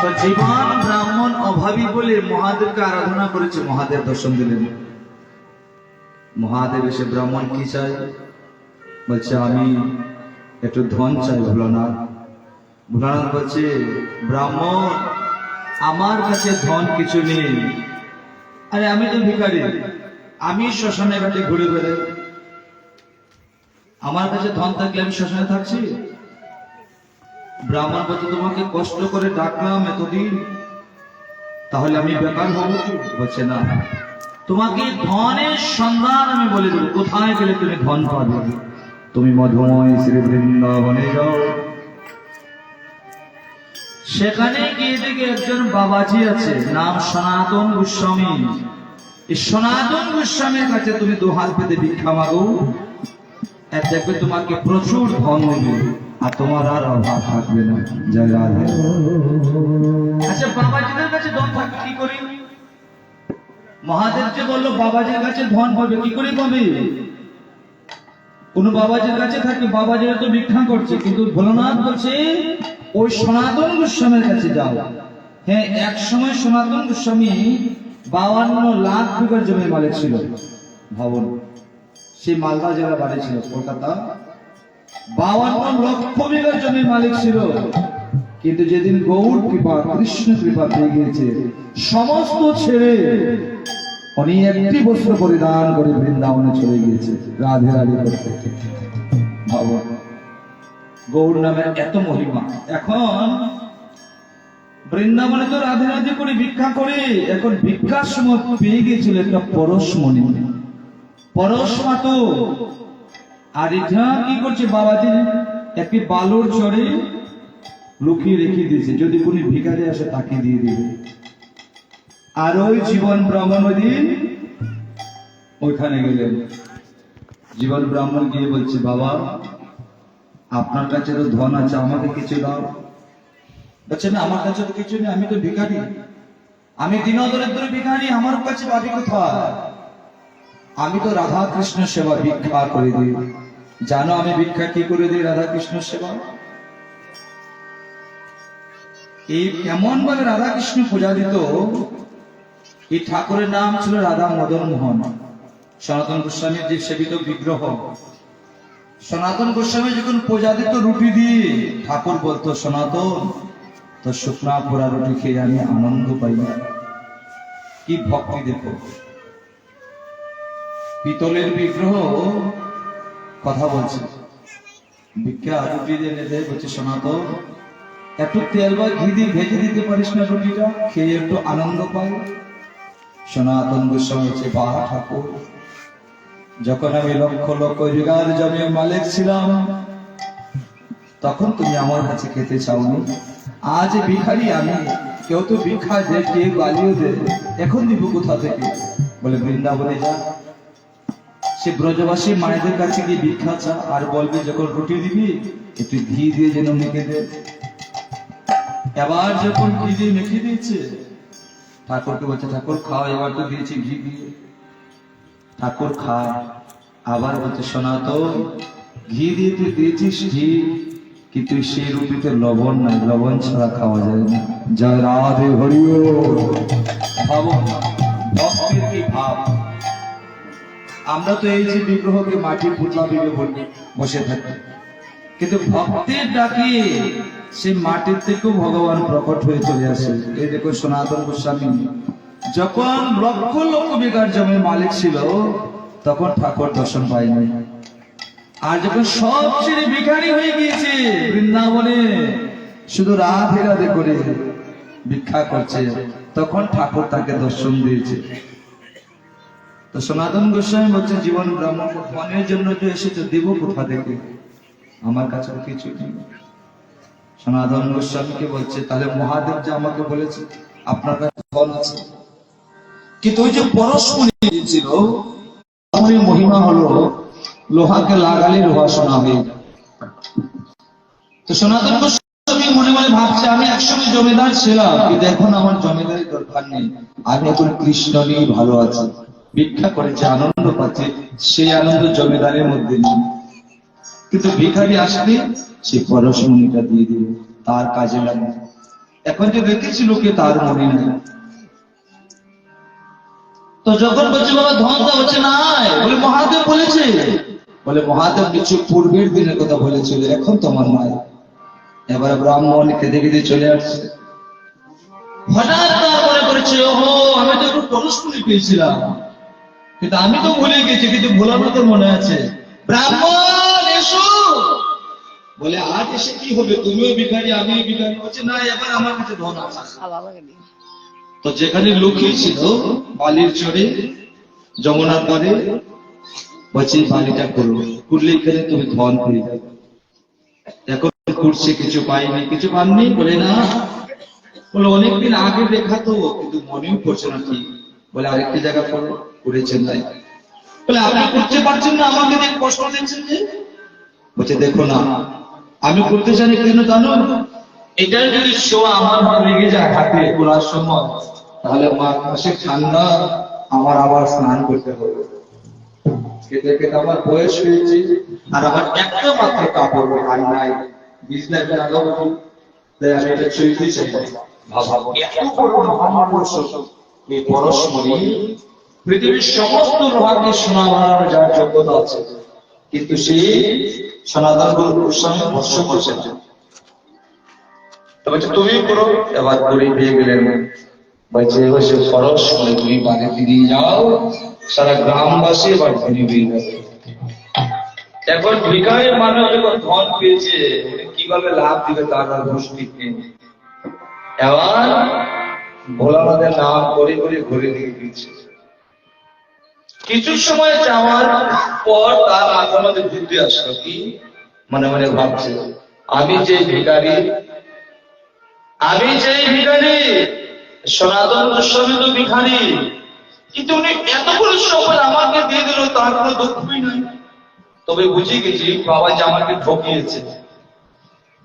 তো জীবন ব্রাহ্মণ অভাবী বলে মহাদেবকে আরাধনা করেছে, মহাদেব দর্শন দিলেন। মহাদেব এসে ব্রাহ্মণ কি চাই বলছে, আমি একটু ধন চাই ভোলানাথ। ভোলানাথ বলছে, ব্রাহ্মণ আমার কাছে ধন কিছু নেই, আরে আমি তো ভিখারি, আমি শ্মশানে ঘাটে ঘুরে বেড়াই, আমার কাছে ধন থাকলে আমি শ্মশানে থাকছি? ব্রাহ্মণ বলছে, তোমাকে কষ্ট করে ডাকলাম এতদিন, তাহলে আমি বেকার হব? বলছে না, তোমাকে ধনের সন্ধান আমি বলে দেবো, কোথায় গেলে তুমি ধন পাবে। তুমি মধুময় শ্রী বৃন্দাবনে যাও, সেখানে গিয়ে দেখে একজন বাবাজি আছে, নাম সনাতন গোস্বামী। এই সনাতন গোস্বামীর কাছে তুমি দুহাত পেতে ভিক্ষা মাগো, দেখবে তোমাকে প্রচুর ধন দেবে আর তোমার আর অভাব থাকবে না। জয় রাধে। আচ্ছা, বাবাজিদের কাছে ধন থাকবে কি করি? মহাদেব যে বললো বাবাজির কাছে ধন পাবে, কি করে পাবে? কোন বাবাজির কাছে থাকে, বাবাজিরা তো ভিক্ষা করছে, কিন্তু ভোলানাথ বলছে ওই সনাতন গোস্বামীর কাছে যাও। হ্যাঁ, এক সময় সনাতন গোস্বামী 52 লাখ বিঘার জমির মালিক ছিল। ভাবুন, সেই মালদা জেলা বাড়ি ছিল কলকাতা, 52 লক্ষ বিঘার জমির মালিক ছিল। কিন্তু যেদিন গৌর কৃপা, কৃষ্ণ কৃপা পেয়ে গিয়েছে, সমস্ত ছেড়ে উনি একটি বস্ত্র পরিধান করে বৃন্দাবনে চলে গিয়েছে রাধে রাধে করতে। ভাবুন, গৌর নামের এত মহিমা। এখন বৃন্দাবনে তো রাধে রাধে করে ভিক্ষা করে, এখন ভিক্ষার সময় পেয়ে গিয়েছিল একটা পরশমণি, পরশমাত। আর এটা কি করছে, বাবাজি একটি বালুর চরে লুকিয়ে রেখে দিয়েছে, যদি কোনো ভিখারি আসে তাকে দিয়ে দিবে। আর ওই জীবন ব্রাহ্মণ ওইদিন ওইখানে গেলেন। জীবন ব্রাহ্মণ গিয়ে বলছে, বাবা আপনার কাছে তো ধন আছে, আমাকে কিছু দাও। বলছে, না আমার কাছে তো কিছু নেই, আমি তো ভিখারি, আমি দীনদরিদ্র ভিখারি, আমার কাছে পাবি কোথায়? আমি তো রাধা কৃষ্ণ সেবা ভিক্ষা করে দিই। জানো আমি ভিক্ষা কি করে দিই? রাধা কৃষ্ণ সেবা। এই কেমন ভাবে রাধা কৃষ্ণ পূজা দিত। এই ঠাকুরের নাম ছিল রাধা মদন মোহন, সনাতন গোস্বামীর যে সেবিত বিগ্রহ। সনাতন গোস্বামী যখন পূজা দিত রুটি দিয়ে, ঠাকুর বলতো, সনাতন তো শুকনা পোড়া রুটি খেয়ে আমি আনন্দ পাই না। কি ভক্তি দেখো! পিতলের বিগ্রহ কথা বলছে, ভিক্ষা রুটি দিয়ে দেয়, বলছে সনাতন একটু তেল বা ঘি দিয়ে ভেজে দিতে পারিস না, রুটিটা খেয়ে একটু আনন্দ পাই। সনাতন গোস্বামী হচ্ছে, বাহ ঠাকুর, যখন আমি লক্ষ লক্ষ বিঘার জমির মালিক ছিলাম তখন তুমি আমার কাছে খেতে চাওনি, আজ ভিখারি আমি, কেউ তো ভিক্ষা দেয়, কেউ গালিও দেয়, এখন দিব কোথা থেকে? বলে বৃন্দাবনে যা, সে ব্রজবাসী মায়েদের কাছে গিয়ে ভিক্ষা চা, আর বলবি যখন রুটি দিবি একটু ঘি দিয়ে যেন মেখে দে। এবার যখন ঘি দিয়ে মেখে দিয়েছে, ঠাকুরকে বলছে, ঠাকুর খাও, এবার তো দিয়েছি ঘি দিয়ে। ঠাকুর খায়, আবার বলছে, সনাতন ঘি দিয়ে তুই দিয়েছিস ঘি, কিন্তু সেই রুটিতে লবণ নাই, লবণ ছাড়া খাওয়া যায় না। জয় রাধে হরি বল। ভাবো ভক্তির কি ভাব! আমরা তো এই যে বিগ্রহকে মাটির পুতলা ভেবে বসে থাকি, কিন্তু ভক্তের ডাকে সে মাটির থেকেও ভগবান প্রকট হয়ে চলে আসে। এই দেখো সনাতন গোস্বামী যখন লক্ষ লক্ষ বিঘার জমির মালিক ছিল, তখন ঠাকুর দর্শন পায়নি। আর যখন সব ছেড়ে ভিখারি হয়ে গিয়েছে, বৃন্দাবনে শুধু রাধে রাধে করে ভিক্ষা করছে, তখন ঠাকুর তাকে দর্শন দিয়েছে। তো সনাতন গোস্বামী বলছে, জীবন ব্রাহ্মণ ধনের জন্য যে এসেছে, দেব কোথা থেকে? আমার কাছে কিছু নেই। সনাতন গোস্বামীকে বলছে, তাহলে মহাদেব যে আমাকে বলেছে আপনার কাছে ধন আছে, কিন্তু ওই যে পরশমণি ছিল, মহিমা হলো লোহাকে লাগালে লোহা সোনা হয়ে যায়। তো সনাতন গোস্বামী মনে মনে ভাবছে, আমি একসময় জমিদার ছিলাম, কিন্তু এখন আমার জমিদারের দরকার নেই, আমি এখন কৃষ্ণ নিয়ে ভালো আছি। ভিক্ষা করেছে, আনন্দ পাচ্ছে, সেই আনন্দ জমিদারের মধ্যে নেই। কিন্তু ভিখারি আসলে সে পরশমণিটা দিয়ে দিল, তার কাজে লাগে। এখন যে দেখেছি লোকে তার মনে নেই। তো যখন বলছে বাবা ধন দা, হচ্ছে নাই, বলে মহাদেব বলেছে, বলে মহাদেব কিছু পূর্বের দিনের কথা বলেছিল, এখন তোমার নাই। এবার ব্রাহ্মণ খেতে খেতে চলে আসছে। হঠাৎ তার মনে করেছে, ওহো আমি তো একটু পরশমণি পেয়েছিলাম, কিন্তু আমি তো ভুলে গেছি, কিন্তু ভোলানো তো মনে আছে। ব্রাহ্মণ এসো, বলে আজ এসে কি হবে, তুমিও ভিখারি আমিও ভিখারি। হচ্ছে না, এবার আমার কাছে ধন আছে। তো যেখানে লুকিয়ে ছিল বালির চরে যমুনার পরে, বলছে বালিটা করলো, করলে এখানে তুমি ধন পেয়ে যাবে। এখন করছে, কিছু পাইনি, কিছু পাননি, বলে না, বলে অনেকদিন আগে দেখা তো, কিন্তু মনেও পড়ছে না ঠিক। বলে আরেকটি জায়গা করো, করেছেন তাই। বলে আপনি করতে পারছেন না, আমাকে দিয়ে কষ্ট দিচ্ছেন যে। বলছে দেখো না, আমি করতে জানি কেন জানো, এটা যদি শোয়া আমার মা লেগে যায় হাতে তোলার সময়, তাহলে মাসে ঠান্ডা আমার আবার স্নান করতে হবে। খেতে খেতে আমার বয়স হয়েছে, আর আমার একটা মাত্র কাপড় আর নাই, বিজনেস লাগাবো, তাই আমি এটা চলতে চাই। ভাবা এত বড় মহাপুরুষ, এই পরশমণি পৃথিবীর সমস্ত লোহাকে সোনা বানানোর যার যোগ্যতা আছে, কিন্তু সে সনাতন গুরুর সঙ্গে বর্ষ করছে। তবে তুমি করো, এবার করে দিয়ে গেলেন। বলছে বসে পরশমণি তুমি বাড়িতে নিয়ে যাও, সারা গ্রামবাসী এবার ধনী হয়ে যাবে। এখন ভিখারি মানুষ যখন ধন পেয়েছে, কিভাবে লাভ দিবে তার গোষ্ঠী নেই। এবার ভোলানাথের নাম করে করে ঘুরে দিয়ে দিচ্ছে। কিছু সময় যাওয়ার পর তার মাথার মধ্যে বুদ্ধি আসলো, কি মনে মনে ভাবছে, আমি যে ভিখারি সনাতন গোস্বামী তো ভিখারি, কিন্তু উনি এতগুলো সম্পদ আমাকে দিয়ে দিল, তার কোনো দুঃখই নাই। তবে বুঝে গেছি বাবাজি আমাকে ঠকিয়েছে।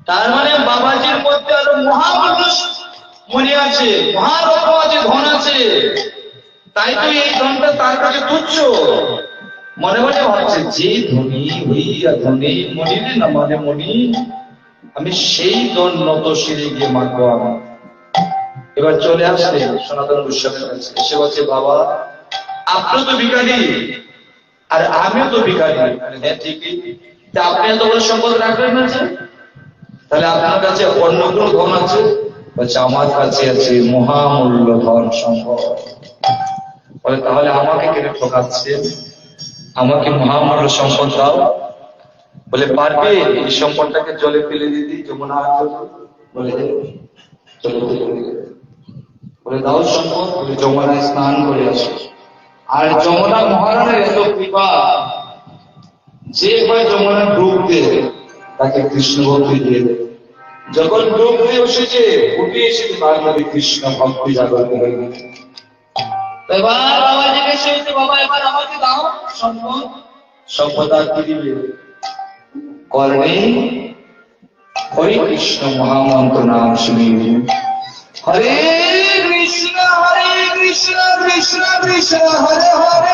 তার মানে বাবাজির মধ্যে আরো মহাপুরুষ মনে আছে, মহারত্ন আছে, ধন আছে, তাই তো এই ধনটা তার কাছে তুচ্ছ। মনে মনে ভাবছে, যে ধনী হইয়া ধনী মনির না মানে মনি, আমি সেই ধন নত সিঁড়ে গিয়ে মানবো আমি। এবার চলে আসলে সনাতন গোস্বামীর কাছে, এসে বলছে বাবা আপনি তো ভিখারি আর আমিও তো ভিখারি। হ্যাঁ ঠিকই, আপনি এত বড় সম্পদ রাখবেন না, তাহলে আপনার কাছে অন্য কোনো ধন আছে? বলছে আমার কাছে আছে মহামূল্য ধন সম্পদ। বলে তাহলে আমাকে কেন ঠকাচ্ছেন, আমাকে মহামূল্য সম্পদ দাও। বলে পারবে এই সম্পদটাকে জলে ফেলে দিতে, যমুনা। বলে চলে বলে দাও সম্পদ, বলে যমুনায় স্নান করে আসো। আর যমুনা মহারানের এত কৃপা, যে হয় যমুনা ডুব দেয় তাকে কৃষ্ণ ভক্তি দিয়ে দেয়। যখন ডুব দিয়ে এসেছে, উঠে এসে তার মধ্যে কৃষ্ণ ভক্তি জাগরিত হয়ে গেছে। এবার বাবা জিজ্ঞেস করছে, বাবা এবার আমাকে দাও সম্পদ। সম্পদ আর কি দিবে? কর্ণে হরে কৃষ্ণ মহামন্ত্র নাম শুনিবে, হরে কৃষ্ণ কৃষ্ণ কৃষ্ণ হরে হরে,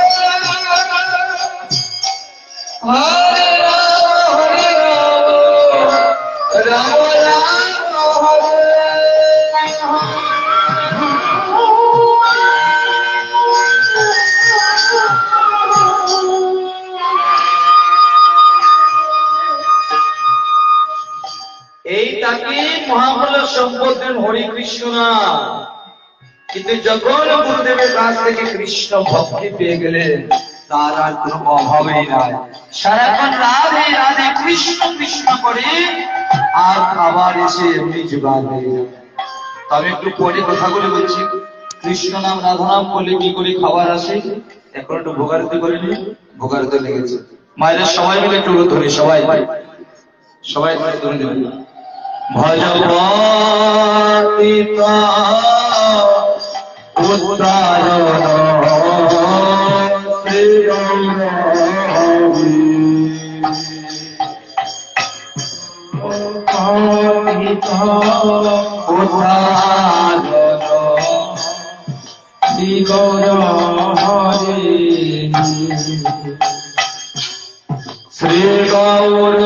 হরে রাম রাম রাম হরে। এইটাকে মহামূল্য সম্পদের হরি কৃষ্ণ নাম। কিন্তু যখন গুরুদেবের কাছ থেকে কৃষ্ণ ভক্তি পেয়ে গেলেন, তার আর কোনো অভাবই নাই। সারাক্ষণ রাধে রাধে কৃষ্ণ কৃষ্ণ করে, আর খাবার এসে এমনি জোগাড় হয়ে যাবে। তবে একটু পরে কথাগুলো বলছি, কৃষ্ণ নাম রাধা নাম করলে কি করে খাবার আসে। এখন একটু ভোগারতি করে নি, ভোগারতি লেগেছে। মায়ের সবাই মিলে একটু ধরি, সবাই সবাই ধরে দেবেন। ভজপতিতা উত্তরায়ণ শ্রী গৌরহরি, উত্তরায়ণ শ্রী গৌরহরি, শ্রী গৌর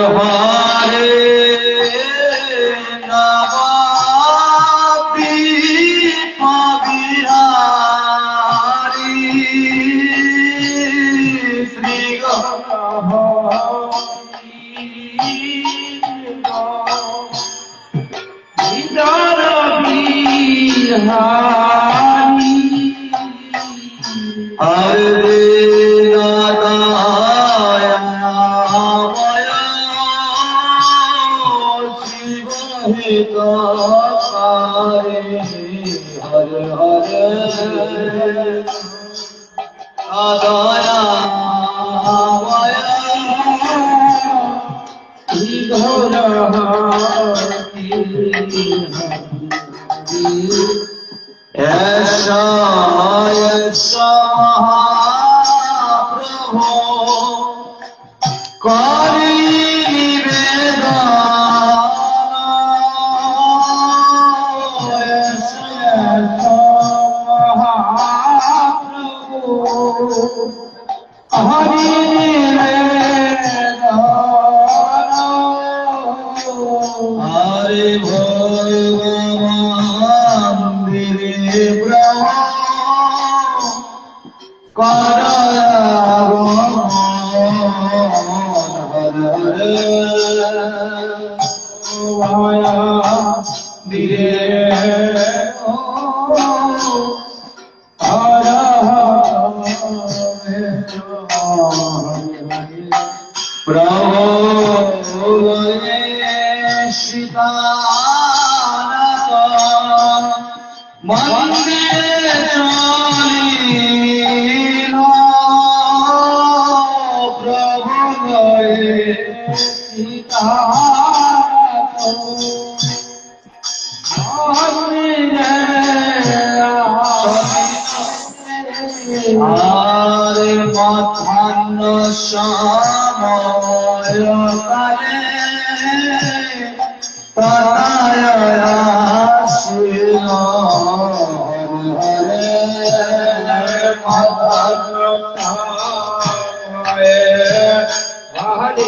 বিহারি হরে দাদায়া শিব হিতকারে হরে হরে দাদায়া ऐसा ऐसा महाप्रभु करी निवेदन ऐसा ऐसा महाप्रभु हरि हरे भगवान मेरे ब्रह्म मंदिर चलिला प्रभु गए सीता आरे मध्याह्न समय काले हरे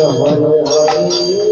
हरे